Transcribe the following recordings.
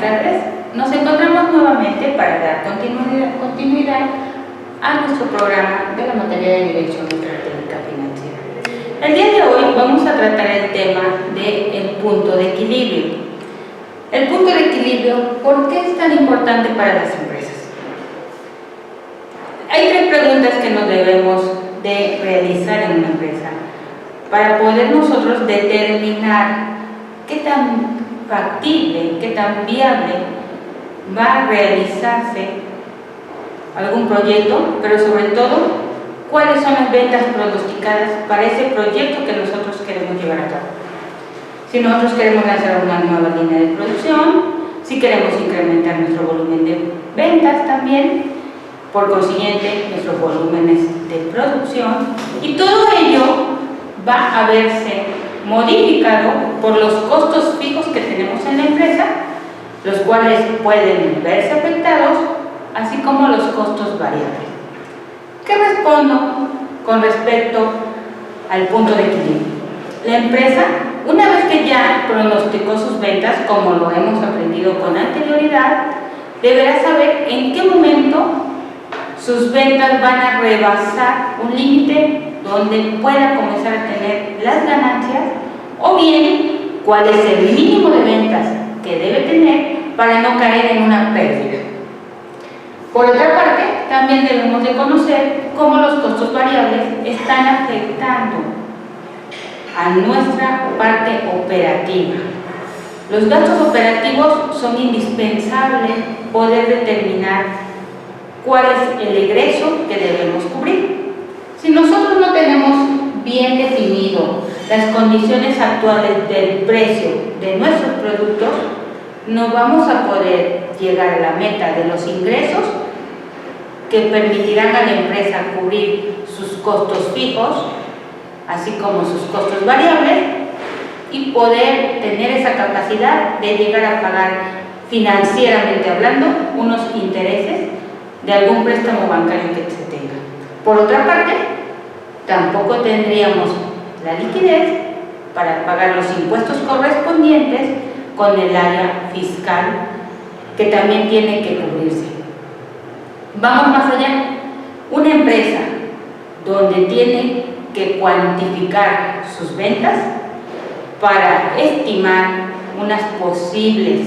tardes. Nos encontramos nuevamente para dar continuidad a nuestro programa de la materia de Dirección Estratégica Financiera. El día de hoy vamos a tratar el tema del punto de equilibrio. El punto de equilibrio, ¿por qué es tan importante para las empresas? Hay tres preguntas que nos debemos de realizar en una empresa para poder nosotros determinar qué tan factible, qué tan viable va a realizarse algún proyecto, pero sobre todo, cuáles son las ventas pronosticadas para ese proyecto que nosotros queremos llevar a cabo. Si nosotros queremos lanzar una nueva línea de producción, si queremos incrementar nuestro volumen de ventas también, por consiguiente, nuestros volúmenes de producción, y todo ello va a verse modificado por los costos fijos que tenemos en la empresa, los cuales pueden verse afectados, así como los costos variables. ¿Qué respondo con respecto al punto de equilibrio? La empresa, una vez que ya pronosticó sus ventas, como lo hemos aprendido con anterioridad, deberá saber en qué momento sus ventas van a rebasar un límite donde pueda comenzar a tener las ganancias, o bien cuál es el mínimo de ventas que debe tener para no caer en una pérdida. Por otra parte, también debemos de conocer cómo los costos variables están afectando a nuestra parte operativa. Los gastos operativos son indispensables poder determinar cuál es el egreso que debemos cubrir. Si nosotros no tenemos bien definido las condiciones actuales del precio de nuestros productos, no vamos a poder llegar a la meta de los ingresos que permitirán a la empresa cubrir sus costos fijos, así como sus costos variables, y poder tener esa capacidad de llegar a pagar financieramente hablando unos intereses de algún préstamo bancario que se tenga. Por otra parte, tampoco tendríamos la liquidez para pagar los impuestos correspondientes con el área fiscal que también tiene que cubrirse. Vamos más allá. Una empresa donde tiene que cuantificar sus ventas para estimar unas posibles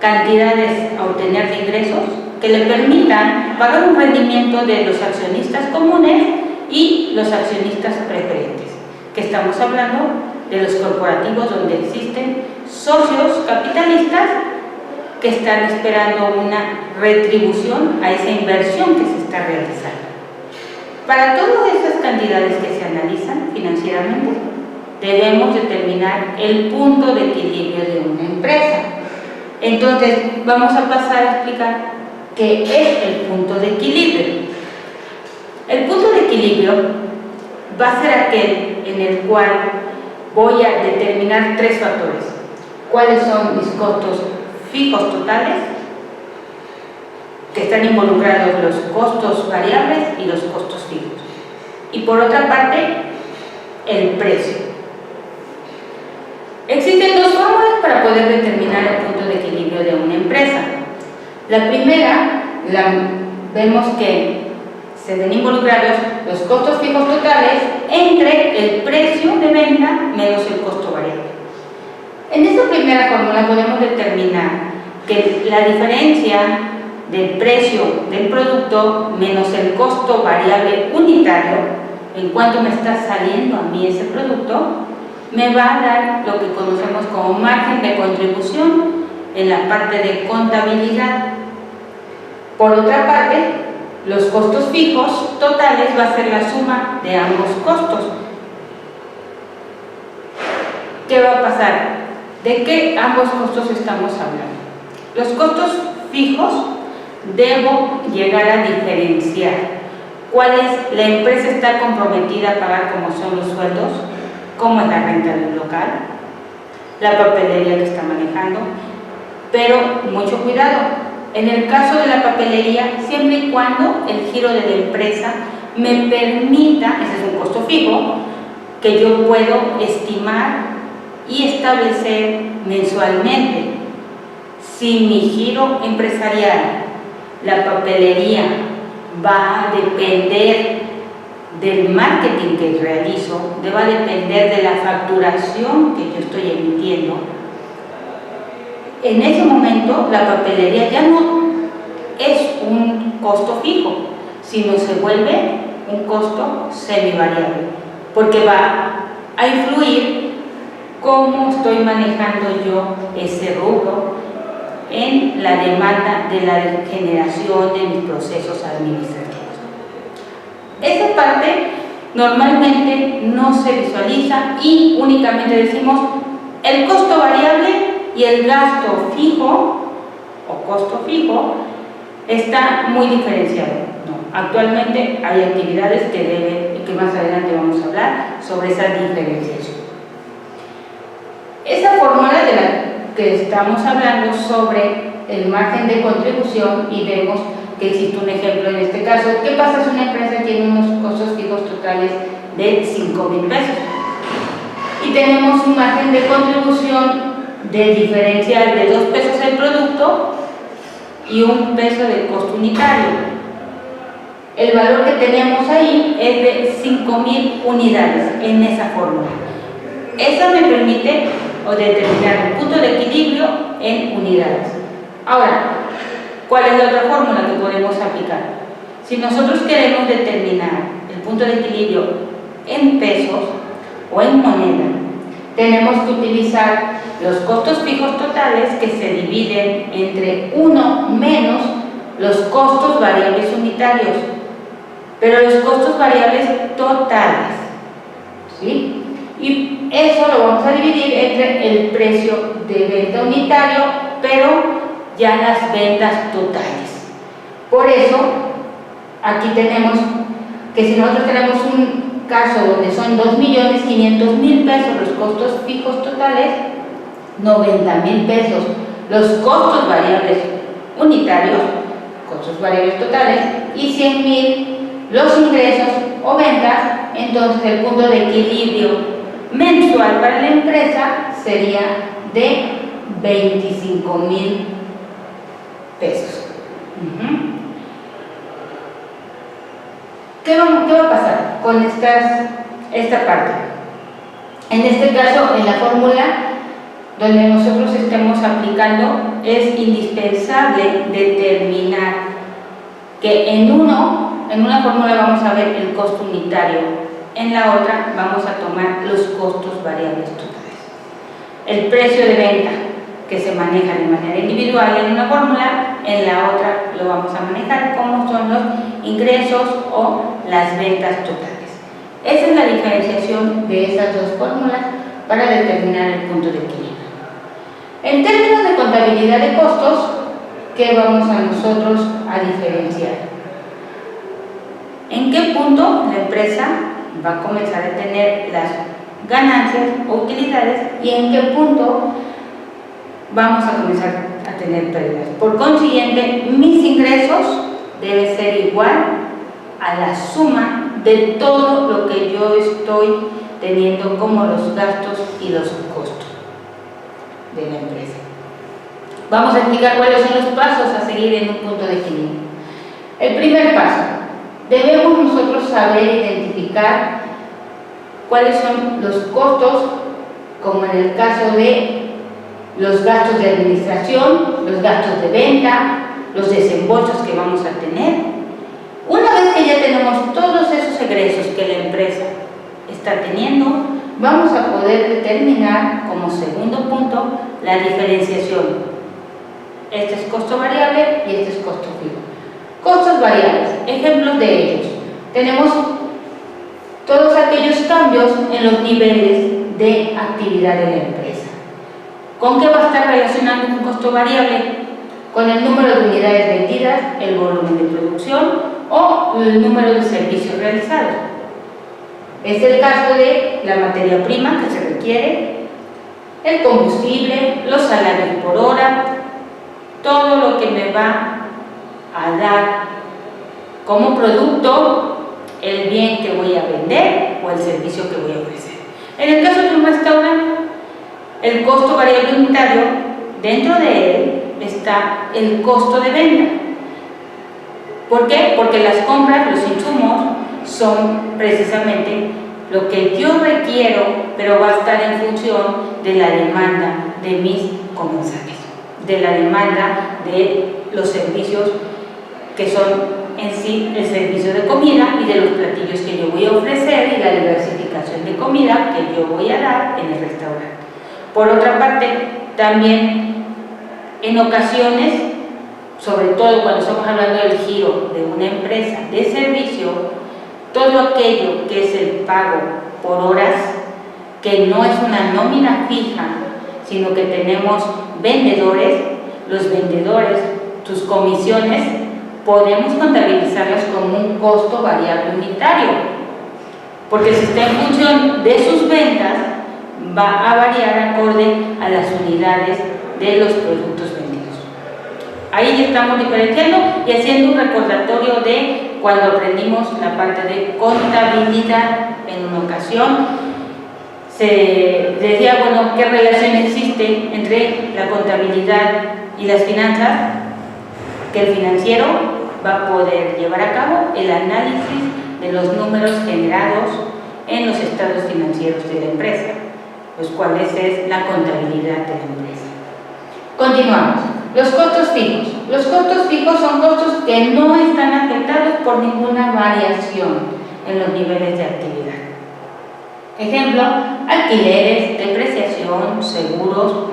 cantidades a obtener de ingresos que le permitan pagar un rendimiento de los accionistas comunes y los accionistas preferentes, que estamos hablando de los corporativos donde existen socios capitalistas que están esperando una retribución a esa inversión que se está realizando. Para todas esas cantidades que se analizan financieramente, debemos determinar el punto de equilibrio de una empresa. Entonces, vamos a pasar a explicar qué es el punto de equilibrio. El punto de equilibrio va a ser aquel en el cual voy a determinar tres factores. ¿Cuáles son mis costos fijos totales? Que están involucrados los costos variables y los costos fijos. Y por otra parte, el precio. Existen dos fórmulas para poder determinar el punto de equilibrio de una empresa. La primera, vemos que se ven involucrados los costos fijos totales entre el precio de venta menos el costo variable. En esta primera fórmula podemos determinar que la diferencia del precio del producto menos el costo variable unitario, en cuanto me está saliendo a mí ese producto, me va a dar lo que conocemos como margen de contribución en la parte de contabilidad. Por otra parte, los costos fijos totales va a ser la suma de ambos costos. ¿Qué va a pasar? ¿De qué ambos costos estamos hablando? Los costos fijos debo llegar a diferenciar cuáles la empresa está comprometida a pagar, como son los sueldos, como es la renta del local, la papelería que está manejando, pero mucho cuidado. En el caso de la papelería, siempre y cuando el giro de la empresa me permita, ese es un costo fijo, que yo puedo estimar y establecer mensualmente. Si mi giro empresarial, la papelería, va a depender del marketing que realizo, va a depender de la facturación que yo estoy emitiendo, en ese momento la papelería ya no es un costo fijo, sino se vuelve un costo semivariable, porque va a influir cómo estoy manejando yo ese rubro en la demanda de la generación de mis procesos administrativos. Esa parte normalmente no se visualiza y únicamente decimos el costo variable y el gasto fijo o costo fijo está muy diferenciado. No, actualmente hay actividades que más adelante vamos a hablar sobre esa diferenciación. Esa fórmula de la que estamos hablando sobre el margen de contribución, y vemos que existe un ejemplo en este caso. ¿Qué pasa si una empresa tiene unos costos fijos totales de 5,000 pesos? Y tenemos un margen de contribución de diferencial de 2 pesos el producto y 1 peso de costo unitario. El valor que tenemos ahí es de 5,000 unidades en esa fórmula. Eso me permite determinar el punto de equilibrio en unidades. Ahora, ¿cuál es la otra fórmula que podemos aplicar? Si nosotros queremos determinar el punto de equilibrio en pesos o en moneda, tenemos que utilizar los costos fijos totales, que se dividen entre 1 menos los costos variables unitarios, pero los costos variables totales, ¿sí? Y eso lo vamos a dividir entre el precio de venta unitario, pero ya las ventas totales. Por eso, aquí tenemos que si nosotros tenemos un caso donde son 2.500.000 pesos los costos fijos totales, 90.000 pesos los costos variables unitarios, costos variables totales, y 100.000 los ingresos o ventas, entonces el punto de equilibrio mensual para la empresa sería de 25,000 pesos. ¿Qué va a pasar con esta parte? En este caso, en la fórmula donde nosotros estemos aplicando, es indispensable determinar que en una fórmula vamos a ver el costo unitario, en la otra vamos a tomar los costos variables totales. El precio de venta, que se maneja de manera individual en una fórmula, en la otra lo vamos a manejar como son los ingresos o las ventas totales. Esa es la diferenciación de esas dos fórmulas para determinar el punto de equilibrio. En términos de contabilidad de costos, ¿qué vamos a nosotros a diferenciar? ¿En qué punto la empresa va a comenzar a tener las ganancias o utilidades y en qué punto vamos a comenzar a tener pérdidas? Por consiguiente, mis ingresos deben ser igual a la suma de todo lo que yo estoy teniendo como los gastos y los costos de la empresa. Vamos a explicar cuáles son los pasos a seguir en un punto de equilibrio. El primer paso, debemos nosotros saber identificar cuáles son los costos, como en el caso de los gastos de administración, los gastos de venta, los desembolsos que vamos a tener. Una vez que ya tenemos todos esos egresos que la empresa está teniendo, vamos a poder determinar como segundo punto la diferenciación. Este es costo variable y este es costo fijo. Costos variables, ejemplos de ellos. Tenemos todos aquellos cambios en los niveles de actividad de la empresa. ¿Con qué va a estar relacionado un costo variable? Con el número de unidades vendidas, el volumen de producción o el número de servicios realizados. Es el caso de la materia prima que se requiere, el combustible, los salarios por hora, todo lo que me va a dar como producto el bien que voy a vender o el servicio que voy a ofrecer. En el caso de un restaurante, el costo variable unitario, dentro de él está el costo de venta. ¿Por qué? Porque las compras, los insumos, son precisamente lo que yo requiero, pero va a estar en función de la demanda de mis comensales, de la demanda de los servicios que son en sí el servicio de comida y de los platillos que yo voy a ofrecer y la diversificación de comida que yo voy a dar en el restaurante. Por otra parte, también en ocasiones, sobre todo cuando estamos hablando del giro de una empresa de servicio, todo aquello que es el pago por horas, que no es una nómina fija, sino que tenemos vendedores, los vendedores, sus comisiones, podemos contabilizarlas como un costo variable unitario, porque si está en función de sus ventas, va a variar acorde a las unidades de los productos vendidos. Ahí estamos diferenciando y haciendo un recordatorio de cuando aprendimos la parte de contabilidad. En una ocasión se decía, bueno, ¿qué relación existe entre la contabilidad y las finanzas? Que el financiero va a poder llevar a cabo el análisis de los números generados en los estados financieros de la empresa, los cuales es la contabilidad de la empresa. Continuamos. Los costos fijos. Los costos fijos son costos que no están afectados por ninguna variación en los niveles de actividad. Ejemplo, alquileres, depreciación, seguros,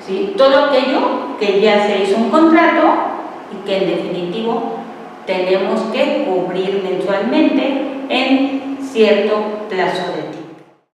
¿sí? Todo aquello que ya se hizo un contrato y que en definitivo tenemos que cubrir mensualmente en cierto plazo de tiempo.